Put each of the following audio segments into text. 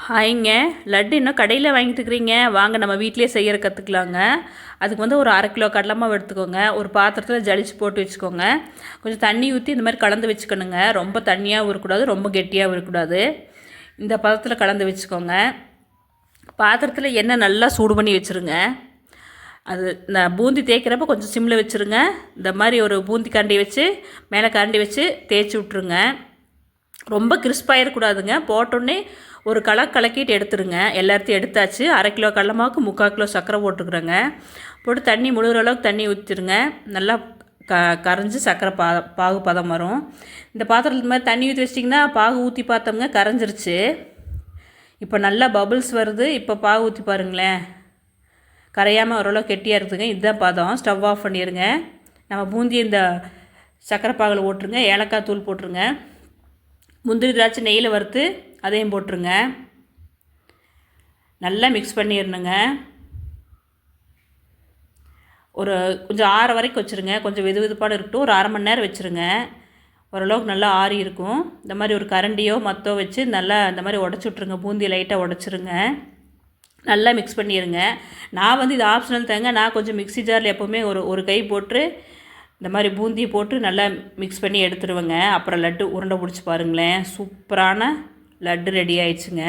ஹாய்ங்க. லட்டு இன்னும் கடையில் வாங்கிட்டு இருக்கிறீங்க, வாங்க நம்ம வீட்டிலேயே செய்கிற கற்றுக்கலாங்க. அதுக்கு வந்து ஒரு 1/2 கிலோ கடலை மாவு எடுத்துக்கோங்க. ஒரு பாத்திரத்தில் ஜலிச்சு போட்டு வச்சுக்கோங்க. கொஞ்சம் தண்ணி ஊற்றி இந்த மாதிரி கலந்து வச்சுக்கணுங்க. ரொம்ப தண்ணியாகவும் இருக்கக்கூடாது, ரொம்ப கெட்டியாகவும் இருக்கக்கூடாது. இந்த பதத்தில் கலந்து வச்சுக்கோங்க. பாத்திரத்தில் எண்ணெய் நல்லா சூடு பண்ணி வச்சுருங்க. அது இந்த பூந்தி தேய்க்கிறப்ப கொஞ்சம் சிம்மில் வச்சுருங்க. இந்த மாதிரி ஒரு பூந்தி கரண்டி வச்சு மேலே கரண்டி வச்சு தேய்ச்சி விட்ருங்க. ரொம்ப கிறிஸ்பாகிடக்கூடாதுங்க. போட்டோடனே ஒரு கலக்கிட்டு எடுத்துருங்க. எல்லாத்தையும் எடுத்தாச்சு. 1/2 கிலோ கடலை மாவுக்கு 3/4 கிலோ சர்க்கரை போட்டுக்கிறேங்க. போட்டு தண்ணி முழுகிற அளவுக்கு தண்ணி ஊற்றிடுங்க. நல்லா கரைஞ்சி சர்க்கரை பாகு பதம் வரும். இந்த பாத்திரத்தில் இந்த மாதிரி தண்ணி ஊற்றி வச்சிட்டிங்கன்னா பாகு ஊற்றி பார்த்தோம்ங்க, கரைஞ்சிருச்சு. இப்போ நல்லா பபுள்ஸ் வருது. இப்போ பாகு ஊற்றி பாருங்களேன், கரையாமல் ஓரளவு கெட்டியாக இருக்குதுங்க. இதுதான் பதம். ஸ்டவ் ஆஃப் பண்ணிடுங்க. நம்ம பூந்தி இந்த சர்க்கரை பாகில் ஓட்டுருங்க. ஏலக்காய் தூள் போட்டுருங்க. முந்திரி திராட்சை நெய்யில் வறுத்து அதையும் போட்டுருங்க. நல்லா மிக்ஸ் பண்ணிடணுங்க. ஒரு கொஞ்சம் ஆற வரைக்கும் வச்சுருங்க. கொஞ்சம் வெது வெதுப்பாடு இருக்கட்டும். ஒரு 1/2 மணி நேரம் வச்சுருங்க. ஓரளவுக்கு நல்லா ஆறி இருக்கும். இந்த மாதிரி ஒரு கரண்டியோ மத்தோ வச்சு நல்லா இந்த மாதிரி உடச்சி விட்ருங்க. பூந்தி லைட்டாக உடச்சிருங்க. நல்லா மிக்ஸ் பண்ணிடுங்க. நான் வந்து இது ஆப்ஷனல் தாங்க. நான் கொஞ்சம் மிக்ஸி ஜாரில் எப்போவுமே ஒரு கை போட்டு இந்த மாதிரி பூந்தியை போட்டு நல்லா மிக்ஸ் பண்ணி எடுத்துடுவேங்க. அப்புறம் லட்டு உருண்டை பிடிச்சி பாருங்களேன், சூப்பரான லட்டு ரெடி ஆயிடுச்சுங்க.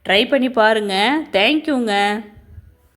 ட்ரை பண்ணி பாருங்கள். தேங்க்யூங்க.